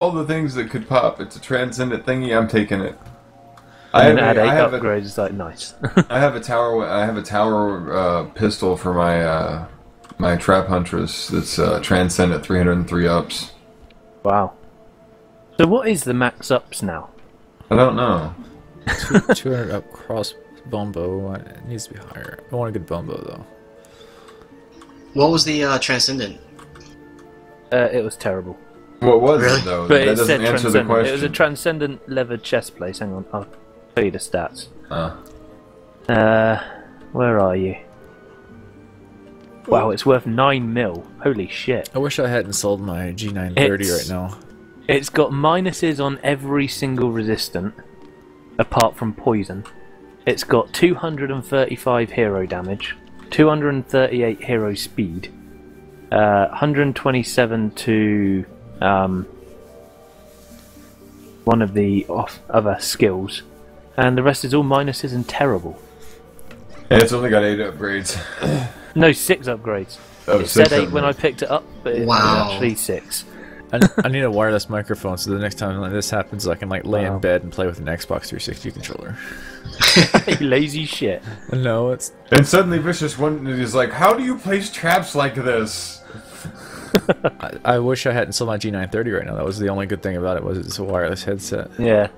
all the things that could pop. It's a transcendent thingy. I'm taking it. I have 8 upgrades. It's like nice. I have a tower. I have a tower pistol for my my trap huntress. That's transcendent 303 ups. Wow. So what is the max ups now? I don't know. 200 up cross bow. It needs to be higher. I want a good bow though. What was the transcendent? It was terrible. What was it though? But that it doesn't said answer the transcendent. question. It was a transcendent leather chest plate. Hang on, I'll tell you the stats. Where are you? Wow, it's worth 9 mil. Holy shit. I wish I hadn't sold my G930 right now. It's got minuses on every single resistant, apart from poison. It's got 235 hero damage, 238 hero speed, 127 to one of the other skills, and the rest is all minuses and terrible. And it's only got 8 upgrades. No, 6 upgrades. Oh, It said 6 8 when I picked it up, but it was actually 6. I need a wireless microphone so the next time like this happens I can like lay in bed and play with an Xbox 360 controller. You lazy shit. No, it's... And suddenly Vicious One is like, how do you place traps like this? I wish I hadn't sold my G930 right now. That was the only good thing about it, was it's a wireless headset. Yeah.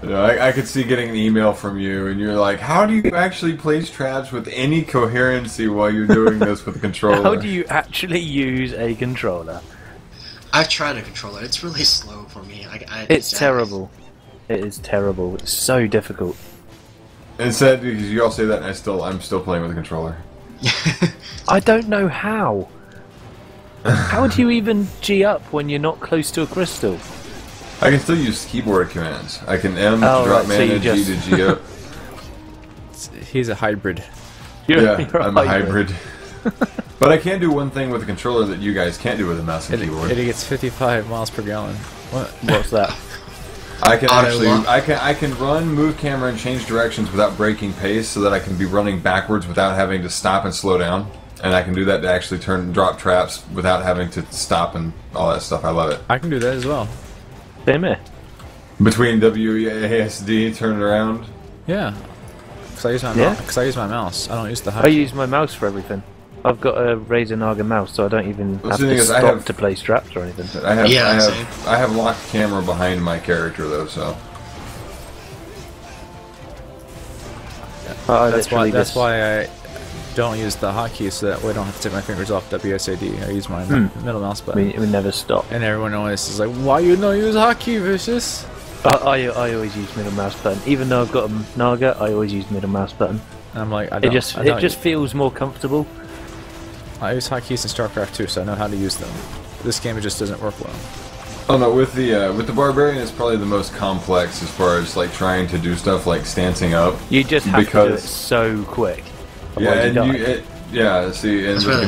You know, I could see getting an email from you, and you're like, how do you actually place traps with any coherency while you're doing this with a controller? How do you actually use a controller? I've tried a controller. It's really slow for me. It's terrible. It is terrible. It's so difficult. And said because you all say that, and I'm still playing with a controller. I don't know how. How do you even G up when you're not close to a crystal? I can still use keyboard commands. I can M to drop right, mana, G to G up. He's a hybrid. You're I'm a hybrid. But I can do one thing with a controller that you guys can't do with a mouse and keyboard. It gets 55 miles per gallon. What's that? I can actually, I can run, move camera, and change directions without breaking pace, so that I can be running backwards without having to stop and slow down. And I can do that to actually turn and drop traps without having to stop and all that stuff. I love it. I can do that as well. Same here. Between WASD, turn it around. Yeah. Because I use my mouse. Because I use my mouse. I don't use the hotkey. I use my mouse for everything. I've got a Razer Naga mouse, so I don't even have to stop to play straps or anything. I have locked camera behind my character though, so. That's why I don't use the hotkey, so that way I don't have to take my fingers off WSAD. I use my middle mouse button. We never stop. And everyone always is like, why you don't use hotkey, Vicious? I always use middle mouse button. Even though I've got a Naga, I always use middle mouse button. And I'm like, it just feels more comfortable. I use hotkeys in StarCraft 2, so I know how to use them. This game, it just doesn't work well. Oh no, with the barbarian, it's probably the most complex as far as like trying to do stuff like stancing up. You just have to do it so quick. Yeah, and see, and with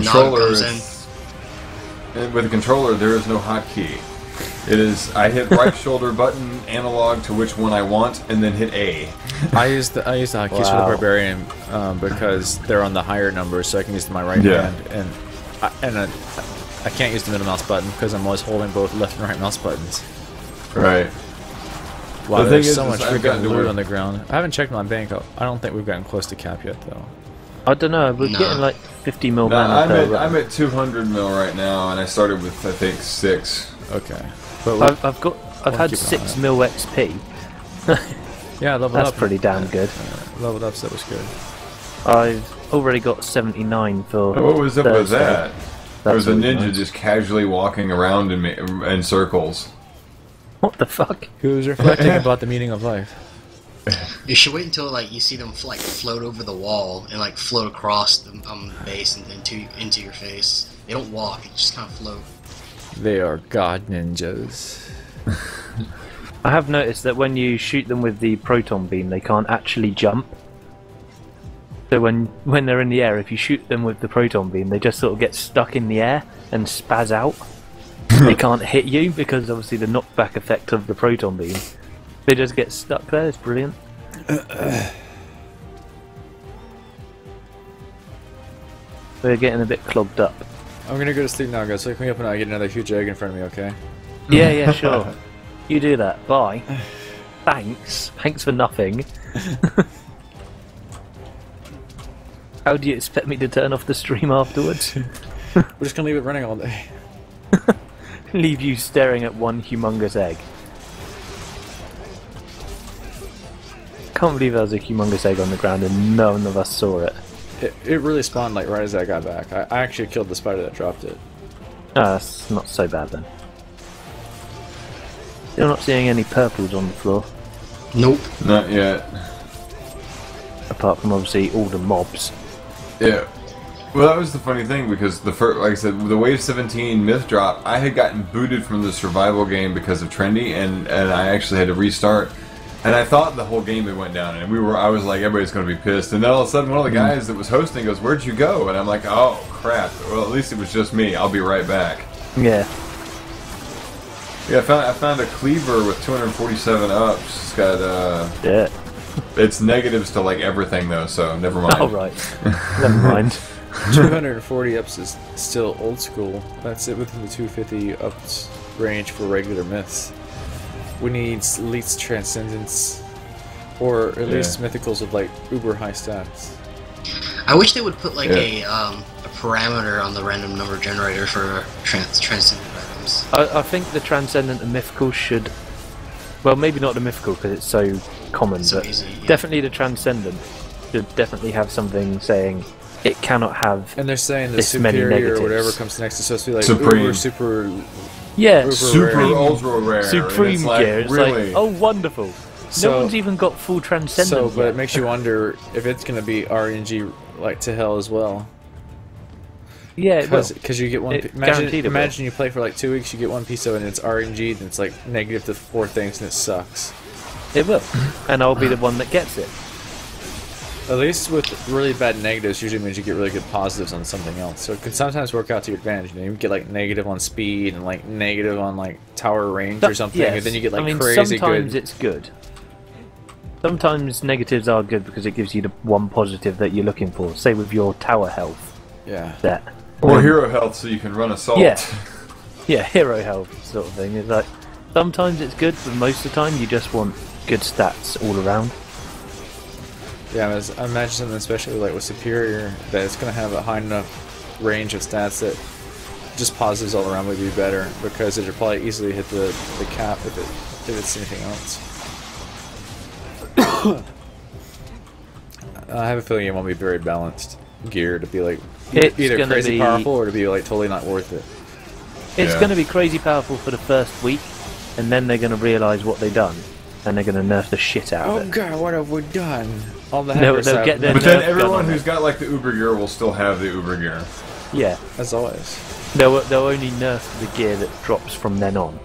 the controller, there is no hotkey. It is I hit right shoulder button analog to which one I want, and then hit A. I use the hotkeys for the barbarian because they're on the higher numbers, so I can use my right hand, and I can't use the middle mouse button because I'm always holding both left and right mouse buttons. Right. Wow, there's so much freaking loot on the ground. I haven't checked my bank. I don't think we've gotten close to cap yet, though. I don't know. We're getting like 50 mil mana. I'm at 200 mil right now, and I started with I think 6. Okay. But I've had 6 mil XP. Yeah, leveled up. That's pretty damn good. Leveled up, so that was good. I've already got 79 for. What was up with that? There was a ninja nice. just casually walking around in circles. What the fuck? He was reflecting about the meaning of life. You should wait until like you see them like float over the wall and like float across the base and into your face. They don't walk; they just kind of float. They are god ninjas. I have noticed that when you shoot them with the proton beam, they can't actually jump. So when they're in the air, if you shoot them with the proton beam, they just sort of get stuck in the air and spaz out. They can't hit you because obviously the knockback effect of the proton beam. They just get stuck there. It's brilliant. We're getting a bit clogged up. I'm gonna go to sleep now, guys. Wake me up when I get another huge egg in front of me, okay? Yeah, yeah, sure. You do that. Bye. Thanks. Thanks for nothing. How do you expect me to turn off the stream afterwards? We're just gonna leave it running all day. Leave you staring at one humongous egg. Can't believe there was a humongous egg on the ground and none of us saw it. It really spawned like right as I got back. I actually killed the spider that dropped it. Ah, that's not so bad then. Still not seeing any purples on the floor. Nope. Not yet. Apart from obviously all the mobs. Yeah. Well, that was the funny thing because the first, like I said, the Wave 17 myth drop, I had gotten booted from the survival game because of trendy, and I actually had to restart. And I thought the whole game had went down, and I was like, everybody's going to be pissed. And then all of a sudden, one of the guys that was hosting goes, "Where'd you go?" And I'm like, "Oh crap! Well, at least it was just me. I'll be right back." Yeah. Yeah, I found a cleaver with 247 ups. It's got Yeah. It's negatives to like everything though, so never mind. Oh right. Never mind. 240 ups is still old school. That's it within the 250 ups range for regular myths. We need at least transcendence, or at least mythicals with like uber high stats. I wish they would put like a parameter on the random number generator for transcendent items. I think the transcendent and mythical should, well, maybe not the mythical because it's so common, So but easy, yeah. definitely the transcendent should definitely have something saying it cannot have. And they're saying the this many superior or negatives. whatever comes next is supposed to be like Supreme. uber, super. Yeah, Super rare. ultra rare. and supreme it's like, gear. It's really? like, oh, wonderful. So- No one's even got full transcendence. But yet. it makes you wonder if it's gonna be RNG like to hell as well. Yeah, it will. Because you get one. It guaranteed it will. Imagine you play for like 2 weeks, you get one piece of it, and it's RNG, and it's like negative to 4 things, and it sucks. It will, and I'll be the one that gets it. At least with really bad negatives, usually means you get really good positives on something else. So it can sometimes work out to your advantage. You know, you get like negative on speed and like negative on like tower range or something, Yes. and then you get like I mean, crazy sometimes good. it's good. Sometimes negatives are good because it gives you the one positive that you're looking for. Say with your tower health Yeah. set. Or hero health, so you can run assault. Yeah. Yeah, hero health sort of thing. It's like sometimes it's good, but most of the time you just want good stats all around. Yeah, I imagine something especially like with superior that it's gonna have a high enough range of stats that just positives all around would be better because it'd probably easily hit the cap if it's anything else. I have a feeling it won't be very balanced gear to be like It's either gonna crazy be- powerful or to be like totally not worth it. It's Yeah. going to be crazy powerful for the first week, and then they're going to realise what they've done, and they're going to nerf the shit out Oh of it. god, what have we done? All the They'll hackers have, get their But then Nerf gun everyone on who's it. got like the Uber gear will still have the Uber gear. Yeah, as always. they'll only nerf the gear that drops from then on.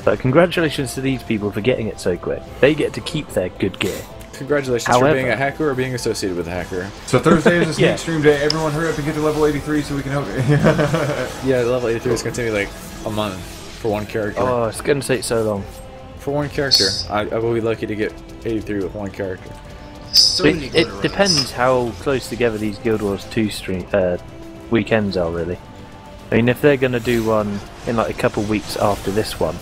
But congratulations to these people for getting it so quick. They get to keep their good gear. Congratulations However- for being a hacker or being associated with a hacker. So Thursday is a sneak Yeah. stream day. Everyone hurry up and get to level 83 so we can help you. Yeah, level 83 is going to take me like a month for one character. Oh, it's going to take so long. For one character. I will be lucky to get 83 with one character. So many It glitter runs. depends how close together these Guild Wars 2 weekends are, really. I mean, if they're going to do one in like a couple weeks after this one,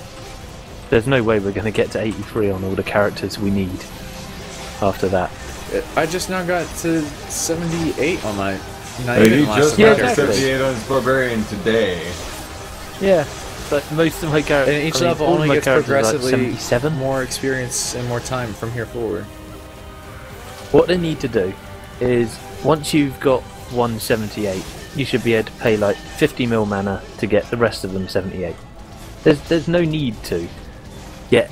there's no way we're going to get to 83 on all the characters we need after that. I just now got to 78 on my... Not Hey, even he last just Yeah, got to exactly. 78 on his barbarian today. Yeah, but most of my characters... And each level only gets progressively 77. more experience and more time from here forward. What they need to do is, once you've got 178, you should be able to pay like 50 mil mana to get the rest of them 78. There's no need to get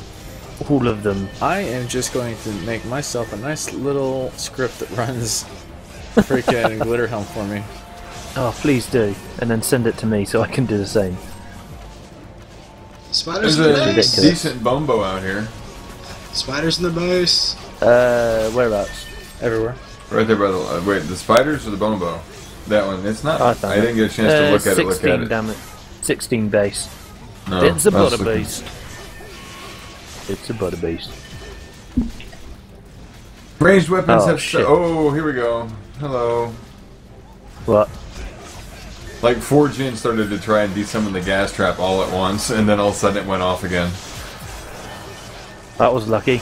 all of them. I am just going to make myself a nice little script that runs freaking Glitter Helm for me. Oh, please do, and then send it to me so I can do the same. Spiders There's in the a base. decent Bombo out here. Spiders in the base. Whereabouts? Everywhere. Right there by the... wait, the spiders or the Bombo? That one. It's not... I found I didn't get a chance to look at it. 16 damage. 16 base. No, It's a I was butter looking- beast. It's a butter beast. Ranged weapons Oh, have... shit. Oh, here we go. Hello. What? Like 4 gens started to try and desummon the gas trap all at once, and then all of a sudden it went off again. That was lucky.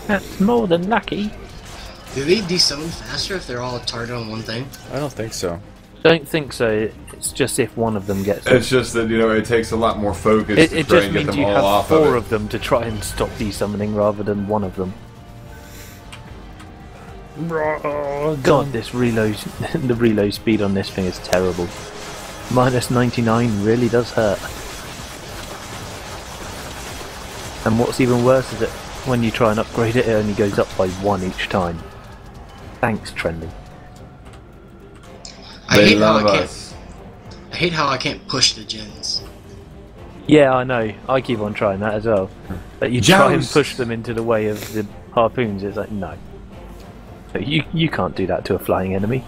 That's more than lucky. Do they desummon faster if they're all targeted on one thing? I don't think so. Don't think so. It's just if one of them gets. It's just that, you know, it takes a lot more focus to It try just and get means them you all have off 4 of it. of them to try and stop desummoning rather than one of them. God, this reload, the reload speed on this thing is terrible. -99 really does hurt. And what's even worse is that when you try and upgrade it, it only goes up by 1 each time. Thanks, Trendy. I hate how I can't push the gens. Yeah, I know. I keep on trying that as well. But you try and Joust! push them into the way of the harpoons, it's like, no. But you can't do that to a flying enemy.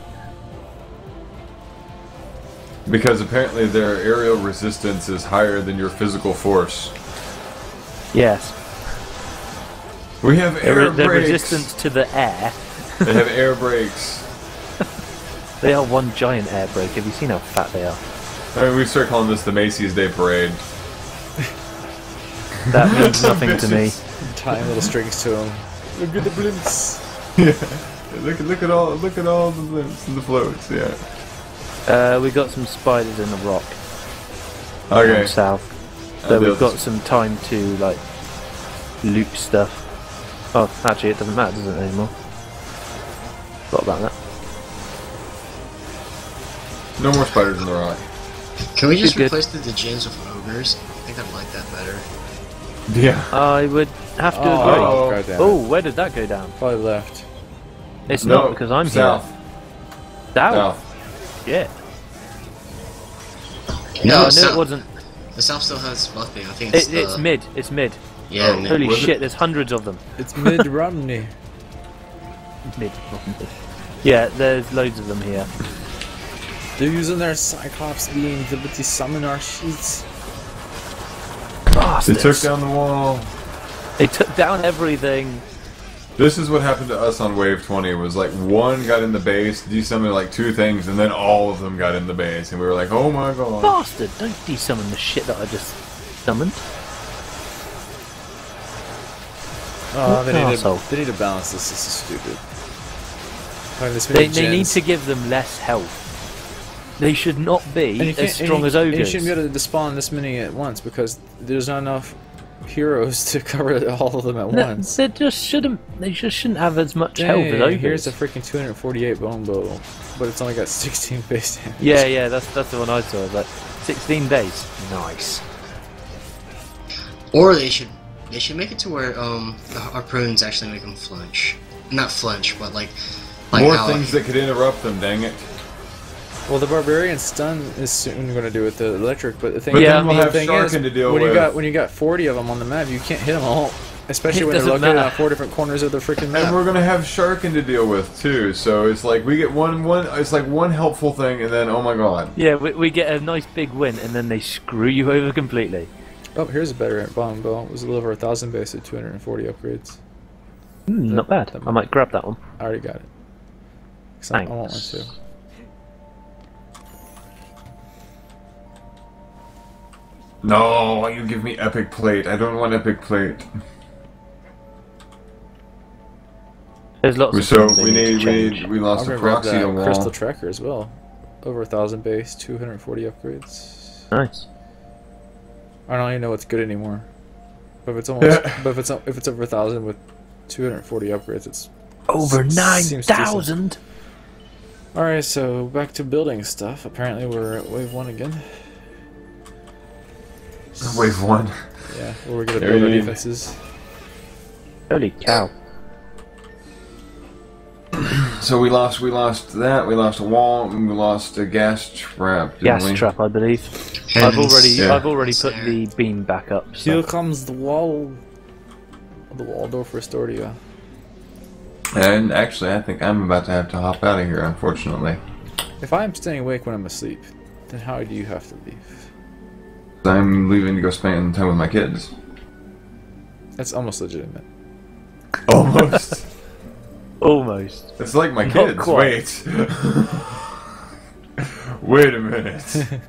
Because apparently their aerial resistance is higher than your physical force. Yes. We have air The brakes! resistance to the air. They have air brakes. They are one giant air brake. Have you seen how fat they are? I mean, we start calling this the Macy's Day Parade. That means nothing to me. Tying little strings to them. Look at the blimps. Yeah. Look at all the blimps and the floats, yeah. We got some spiders in the rock. Okay. Down south. So we've got some time to like loot stuff. Oh, actually, it doesn't matter, does it anymore? Forgot about that. No more spiders in the rock. Can we just Good. replace the gens with ogres? I think I'd like that better. Yeah. I would have to Oh, agree. God damn it. Oh, where did that go down? Probably left. It's No, not because I'm south. here. South. South. Yeah. No, I knew south, it wasn't. the south still has buffing. I think it's It's mid. It's mid. Yeah, Oh, mid. Holy was shit! it? There's hundreds of them. It's mid Romney. Mid. Yeah, there's loads of them here. They're using their Cyclops beams to summon our sheets. They Bastards. took down the wall. They took down everything. This is what happened to us on Wave 20. It was like one got in the base, desummoned like 2 things, and then all of them got in the base, and we were like, oh my god. Bastard! Don't desummon the shit that I just summoned. Oh, What an asshole. they need to balance this. This is stupid. Like this They many need gens. to give them less health. They should not And be you as can't- strong as and you ogres. shouldn't be able to spawn this many at once because there's not enough heroes to cover all of them at No, once. they just shouldn't. They just shouldn't have as much health as Dang, ogres. here's a freaking 248 bone bow, but it's only got 16 base damage. Yeah, that's the one I saw. It was like 16 days. Nice. Or they should make it to where the harpoons actually make them flinch. Not flinch, but like More how things that could interrupt them, dang it. Well, the barbarian stun is soon going to do with the electric, but the thing, But Yeah, then we'll the have thing is, Sharkin to deal when with. you got 40 of them on the map, you can't hit them all, especially It when they're doesn't located matter. on 4 different corners of the freaking map. And we're gonna have Sharkin to deal with too, so it's like we get one it's like one helpful thing, and then oh my god. Yeah, we get a nice big win, and then they screw you over completely. Oh, here's a better bomb bow. It was a little over 1,000 base at 240 upgrades. Not bad. I might grab that one. I already got it. 'Cause I want one Thanks. too. No, you give me epic plate. I don't want epic plate. There's lots of So things they we need to need change. we lost I'm a gonna grab proxy to that crystal wall. tracker as well. Over 1,000 base, 240 upgrades. Nice. I don't even know what's good anymore. But if it's almost, Yeah. but if it's over 1,000 with 240 upgrades, it's Over seems decent. 9,000. All right. So back to building stuff. Apparently we're at wave 1 again. Wave 1. Yeah, where we're gonna There build our you need- defenses. Holy cow! So we lost that, we lost a wall, and we lost a gas trap, didn't Gas we? trap, I believe. Heavens. Yeah. I've already put the beam back up. Here So. comes the wall. The Waldorf Restoria. And actually I think I'm about to have to hop out of here, unfortunately. If I'm staying awake when I'm asleep, then how do you have to leave? I'm leaving to go spend time with my kids. That's almost legitimate. Almost. Almost. It's like my Not kids. quite. Wait. Wait a minute.